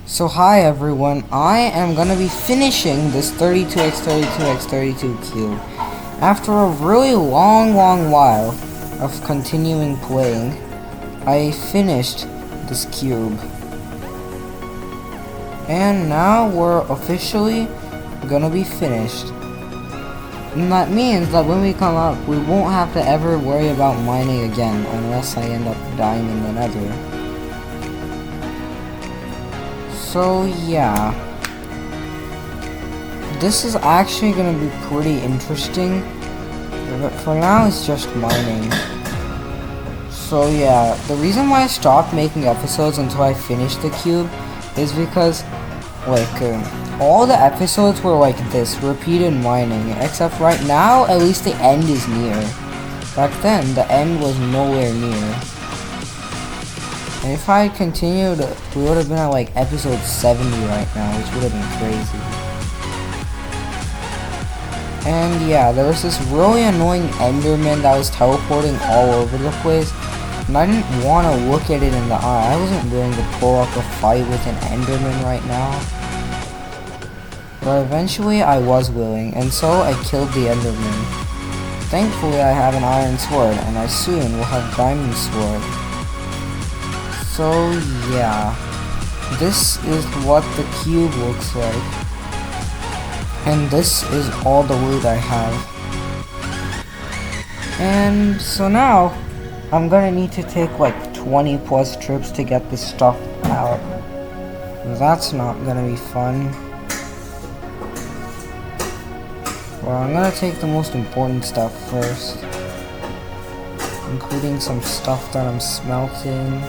So hi everyone, I am gonna be finishing this 32x32x32 cube. After a really long while of continuing playing, I finished this cube. And now we're officially gonna be finished. And that means that when we come up, we won't have to ever worry about mining again unless I end up dying in the nether. So yeah, this is actually gonna be pretty interesting, but for now it's just mining. So yeah, the reason why I stopped making episodes until I finished the cube is because all the episodes were like this, repeated mining, except right now at least the end is near. Back then the end was nowhere near. And if I had continued, we would have been at like episode 70 right now, which would have been crazy. And yeah, there was this really annoying Enderman that was teleporting all over the place, and I didn't want to look at it in the eye. I wasn't willing to pull up a fight with an Enderman right now. But eventually I was willing, and so I killed the Enderman. Thankfully I have an iron sword, and I soon will have diamond sword. So yeah, this is what the cube looks like, and this is all the loot I have. And so now, I'm gonna need to take like 20 plus trips to get this stuff out. That's not gonna be fun. Well, I'm gonna take the most important stuff first, including some stuff that I'm smelting.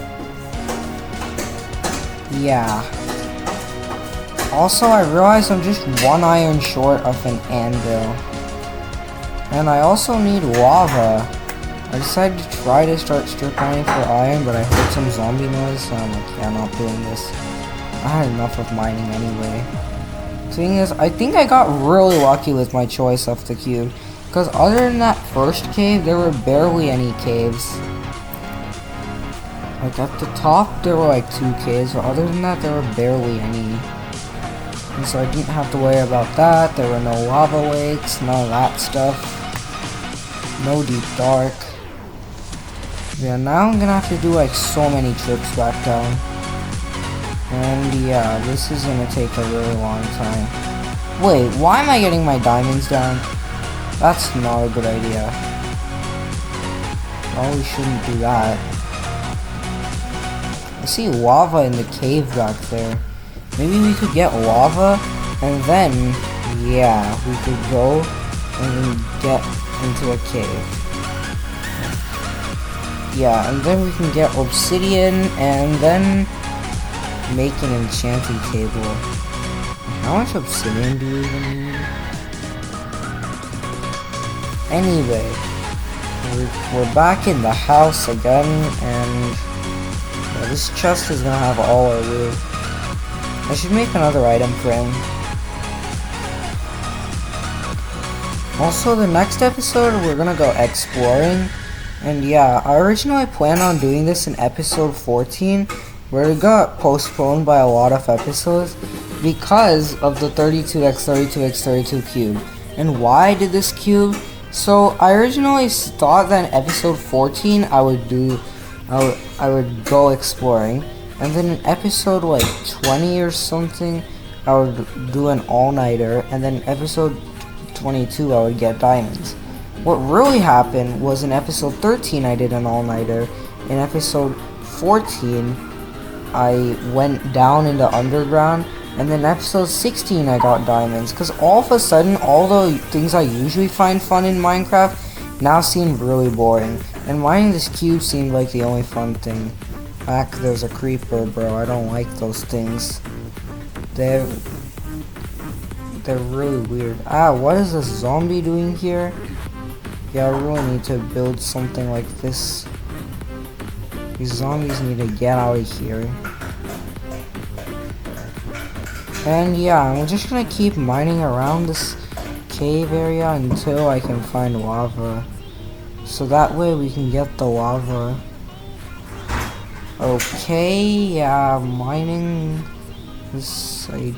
Yeah. Also, I realized I'm just one iron short of an anvil. And I also need lava. I decided to try to start strip mining for iron, but I heard some zombie noise, so I'm like, yeah, I'm not doing this. I had enough of mining anyway. The thing is, I think I got really lucky with my choice of the cube, because other than that first cave, there were barely any caves. Like at the top there were like 2 caves, but other than that there were barely any. And so I didn't have to worry about that. There were no lava lakes, none of that stuff. No deep dark. Yeah, now I'm gonna have to do like so many trips back down. And yeah, this is gonna take a really long time. Wait, why am I getting my diamonds down? That's not a good idea. Probably shouldn't do that. I see lava in the cave back there. Maybe we could get lava, and then, yeah, we could go and then get into a cave. Yeah, and then we can get obsidian, and then make an enchanting table. How much obsidian do we even need? Anyway, we're back in the house again, and this chest is gonna have all our loot. I should make another item frame. Also, the next episode we're gonna go exploring. And yeah, I originally planned on doing this in episode 14, but it got postponed by a lot of episodes because of the 32x32x32 cube. And why I did this cube? So I originally thought that in episode 14 I would go exploring, and then in episode like 20 or something I would do an all-nighter, and then in episode 22 I would get diamonds. What really happened was in episode 13 I did an all-nighter. In episode 14 I went down into underground, and then episode 16 I got diamonds, because all of a sudden all the things I usually find fun in Minecraft now seem really boring, and mining this cube seemed like the only fun thing. Heck, there's a creeper, bro. I don't like those things. They're really weird. Ah, what is this zombie doing here? Yeah, I really need to build something like this. These zombies need to get out of here. And yeah, I'm just gonna keep mining around this cave area until I can find lava. So that way we can get the lava. Okay, yeah, mining This side.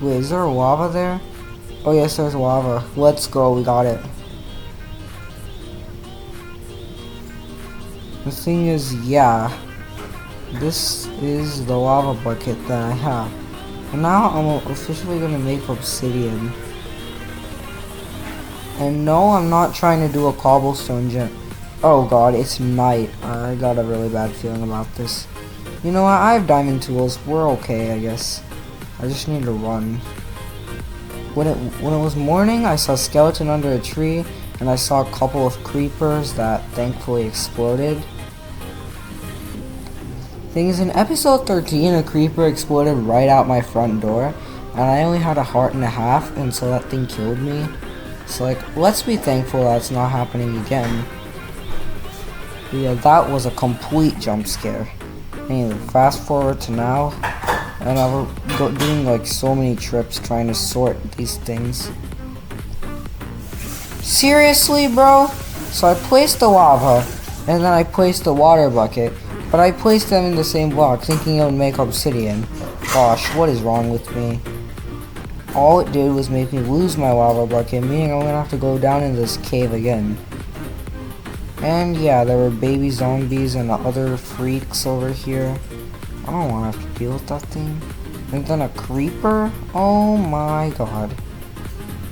Wait, is there lava there? Oh yes, there's lava. Let's go, we got it. The thing is, yeah, this is the lava bucket that I have. And now I'm officially gonna make obsidian. And no, I'm not trying to do a cobblestone jump. Oh god, it's night. I got a really bad feeling about this. You know what, I have diamond tools. We're okay, I guess. I just need to run. When it was morning, I saw a skeleton under a tree, and I saw a couple of creepers that thankfully exploded. Thing is, in episode 13, a creeper exploded right out my front door, and I only had a heart and a half, and so that thing killed me. So like, let's be thankful that's not happening again. But yeah, that was a complete jump scare. Anyway, fast forward to now, and I'm doing like so many trips trying to sort these things. Seriously, bro? So I placed the lava, and then I placed the water bucket, but I placed them in the same block, thinking it would make obsidian. Gosh, what is wrong with me? All it did was make me lose my lava bucket, meaning I'm gonna have to go down in this cave again. And yeah, there were baby zombies and other freaks over here. I don't want to have to deal with that thing. And then a creeper? Oh my god.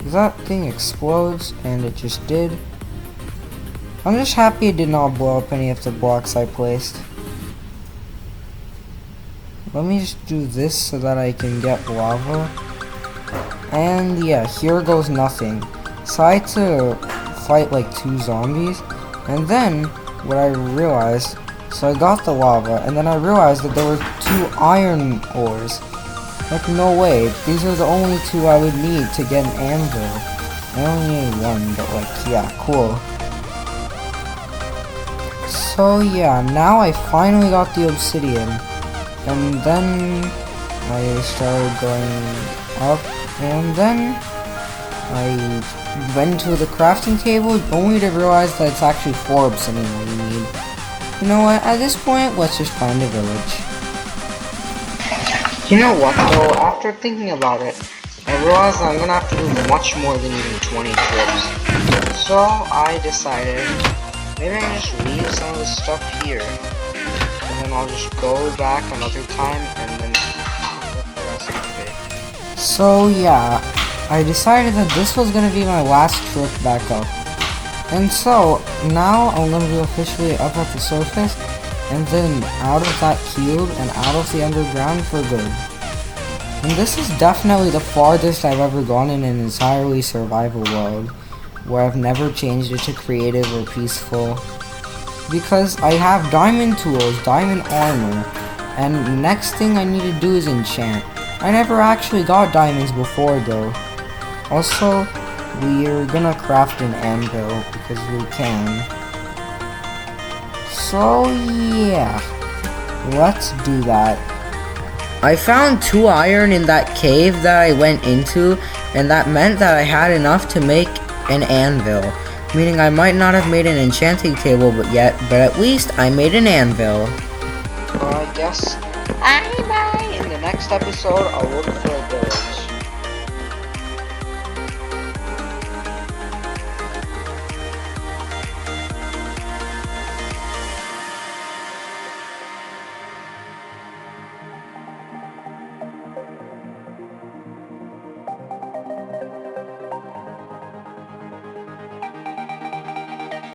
That thing explodes, and it just did. I'm just happy it did not blow up any of the blocks I placed. Let me just do this so that I can get lava. And yeah, here goes nothing. So I had to fight like 2 zombies. And then, what I realized, so I got the lava, and then I realized that there were 2 iron ores. Like, no way, these are the only 2 I would need to get an anvil. I only need 1, but like, yeah, cool. So yeah, now I finally got the obsidian. And then, I started going up, and then I went to the crafting table only to realize that it's actually 4 obsidian that we need. You know what, at this point, let's just find a village. You know what though, after thinking about it, I realized I'm gonna have to do much more than even 20 trips. So I decided, maybe I can just leave some of this stuff here. And then I'll just go back another time and then the rest of the day. So yeah, I decided that this was going to be my last trip back up. And so, now I'm going to be officially up at the surface, and then out of that cube and out of the underground for good. And this is definitely the farthest I've ever gone in an entirely survival world, where I've never changed it to creative or peaceful. Because I have diamond tools, diamond armor, and next thing I need to do is enchant. I never actually got diamonds before though. Also, we're gonna craft an anvil because we can. So yeah, let's do that. I found 2 iron in that cave that I went into, and that meant that I had enough to make an anvil. Meaning I might not have made an enchanting table but at least I made an anvil. So I guess, bye-bye! In the next episode, I'll look for a village.